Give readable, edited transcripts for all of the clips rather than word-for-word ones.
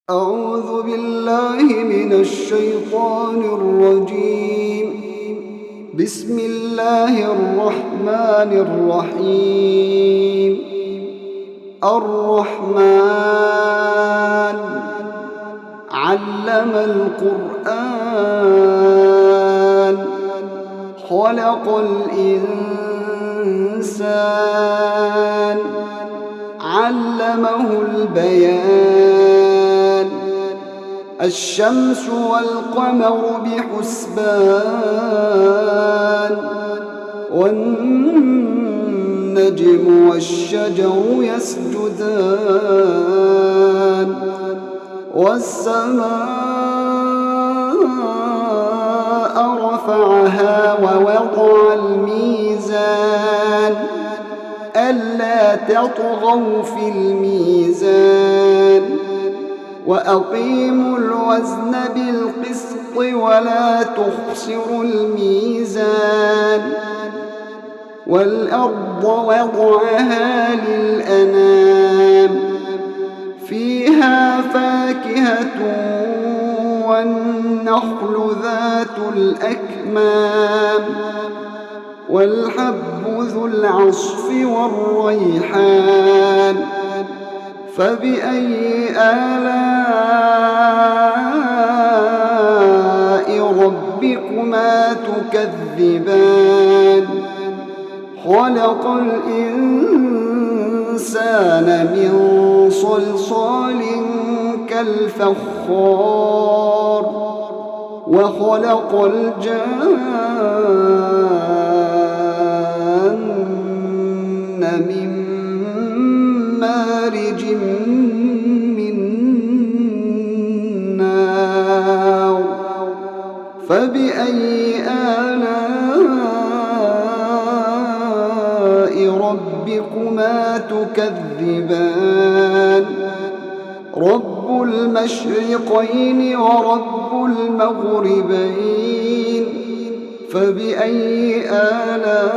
أعوذ بالله من الشيطان الرجيم. بسم الله الرحمن الرحيم. الرحمن علم القرآن خلق الإنسان علمه البيان الشمس والقمر بحسبان والنجم والشجر يسجدان والسماء رفعها ووضع الميزان ألا تطغوا في الميزان وأقيموا الوزن بالقسط ولا تخسروا الميزان والأرض وضعها للأنام فيها فاكهة والنخل ذات الأكمام والحب ذو العصف والريحان فبأي آلاء ربكما تكذبان خلق الإنسان من صلصال كالفخار وخلق الجان من مارج من نار فبأي آلاء ربكما تكذبان رب المشرقين ورب المغربين فبأي آلاء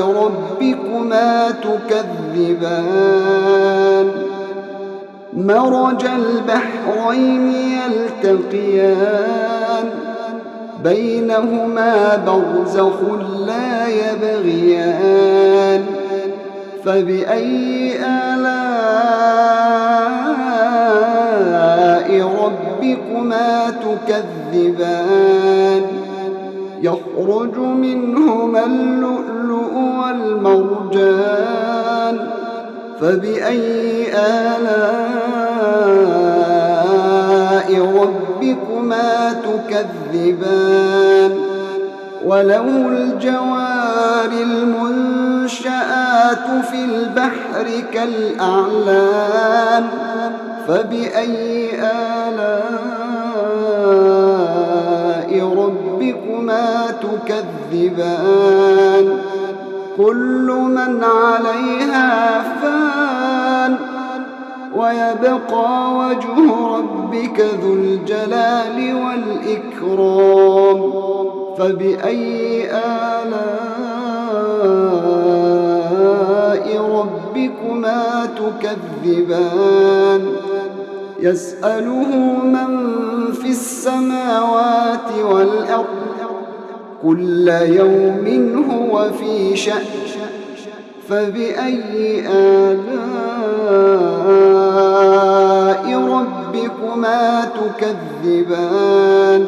ربكما تكذبان مرج البحرين يلتقيان بينهما برزخ لا يبغيان فبأي آلاء ربكما تكذبان يخرج منهما اللؤلؤ والمرجان فبأي آلاء ربكما تكذبان وله الجوار المنشآت في البحر كالأعلام فبأي آلاء ربكما تكذبان كل من عليها فان ويبقى وجه ربك ذو الجلال والإكرام فبأي آلاء ربكما تكذبان يسأله من في السماوات والأرض كل يوم هو في شأن فبأي آلاء ربكما تكذبان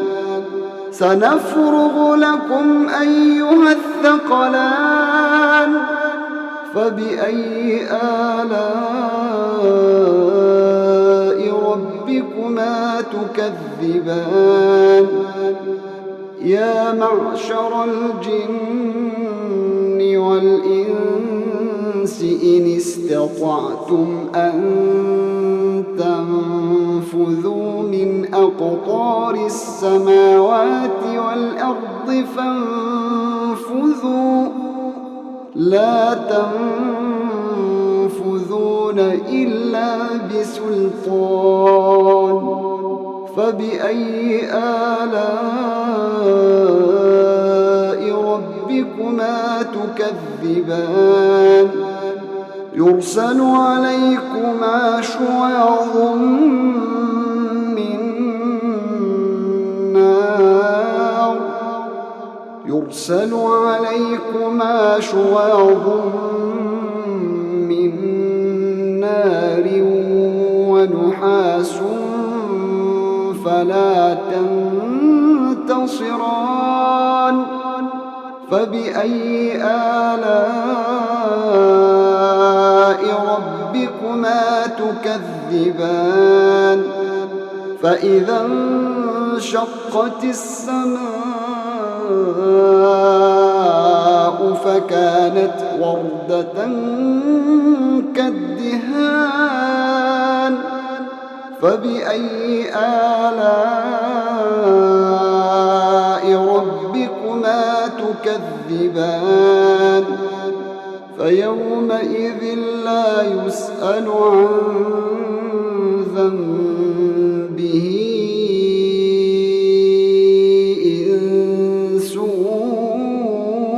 سنفرغ لكم أيها الثقلان فبأي آلاء ربكما تكذبان يا معشر الجن والإنس إن استطعتم أن تنفذوا من أقطار السماوات والأرض فانفذوا لا تنفذون إلا بسلطان فبأي آلاء ربكما تكذبان يرسل عليكما شواظ من نار ونحاس فلا تنتصران فبأي آلاء ربكما تكذبان فإذا انشقت السماء فكانت وردة كالدهان فبأي آلاء ربكما تكذبان فيومئذ لا يسأل عن ذنبه إنس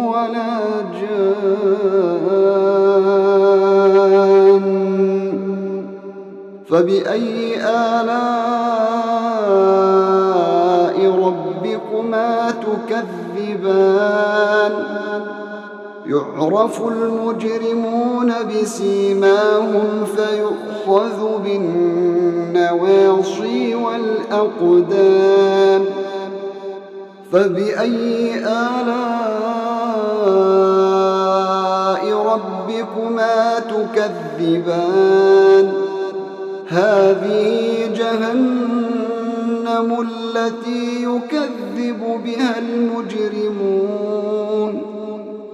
ولا جان فبأي آلاء ربكما تكذبان يعرف المجرمون بسيماهم فيؤخذ بالنواصي والأقدام فبأي آلاء ربكما تكذبان هذه جهنم التي يكذب بها المجرمون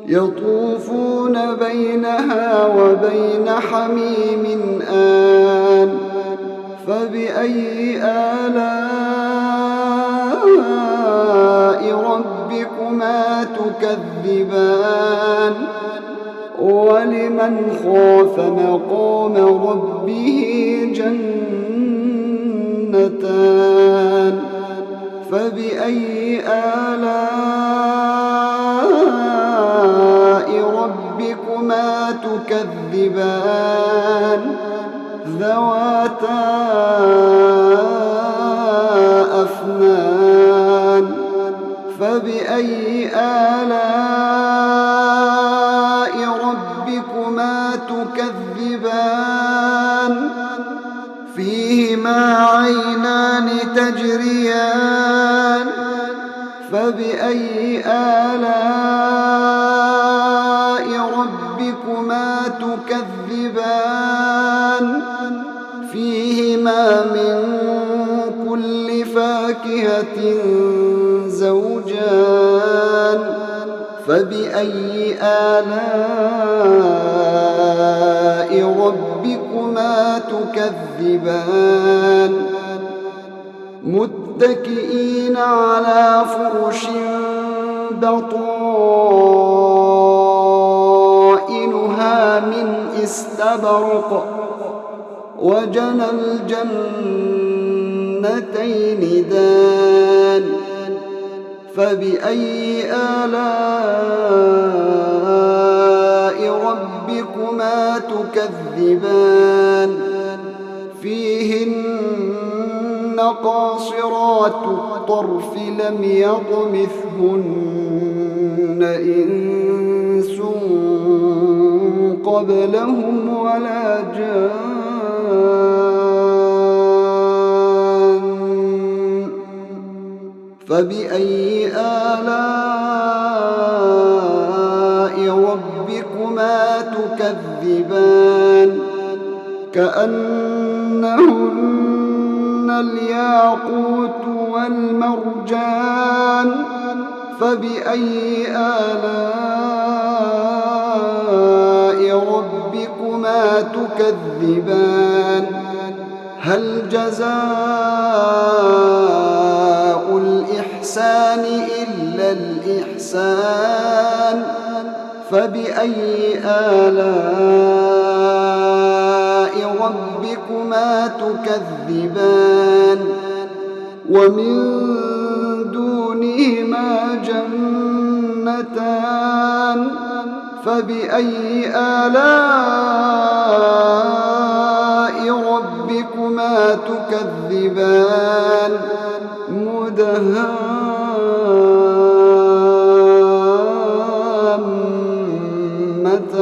يطوفون بينها وبين حميم آن فبأي آلاء ربكما تكذبان ولمن خاف مقام ربه جنتان فبأي آلاء ربكما تكذبان ذواتا أفنان فبأي آلاء ربكما تكذبان فيهما عينان تجريان فبأي آلاء ربكما تكذبان فيهما من كل فاكهة زوجان فبأي آلاء ربكما تكذبان متكئين على فرش بطائنها من استبرق وجنى الجنتين دان فبأي آلاء ربكما تكذبان فيهن قاصرات الطرف لم يطمثهن إنس قبلهم ولا جان فبأي آلاء ربكما تكذبان كأنهن الياقوت والمرجان فبأي آلاء ربكما تكذبان هل جزاء الإحسان إلا الإحسان فبأي آلاء ربكما تكذبان ومن دونهما جنتان فبأي آلاء ربكما تكذبان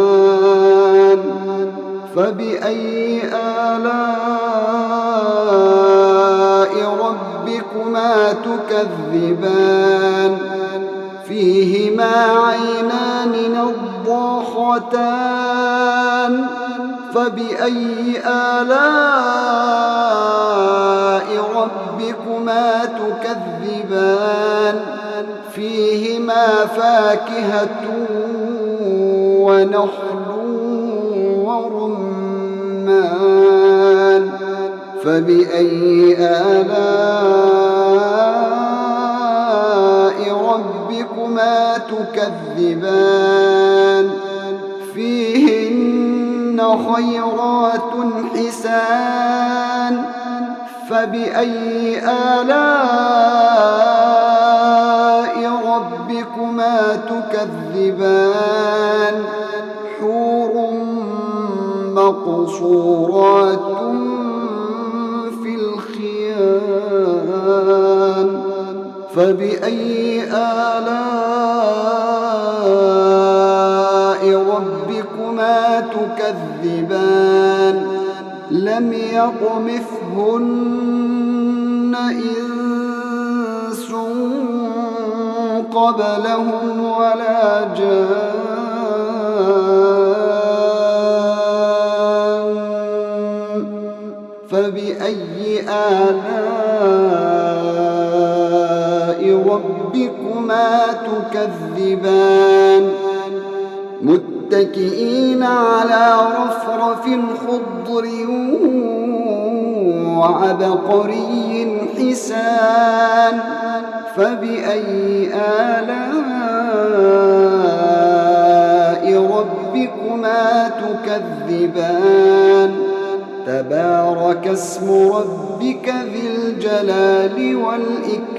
مدهامتان فبأي آلاء ربكما تكذبان فيهما عينان نضاختان فبأي آلاء ربكما تكذبان فيهما فاكهة ونخل ورمان فبأي آلاء ربكما تكذبان فيهن خيرات حسان فبأي آلاء ربكما تكذبان حور مقصورات في الخيام فبأي آلاء ربكما تكذبان لم يطمثهن إنس قبلهم ولا جان فبأي آلاء ربكما تكذبان متكئين على رفرف خضر وعبقري حسان فبأي آلاء ربكما تكذبان تبارك اسم ربك ذي الجلال والإكرام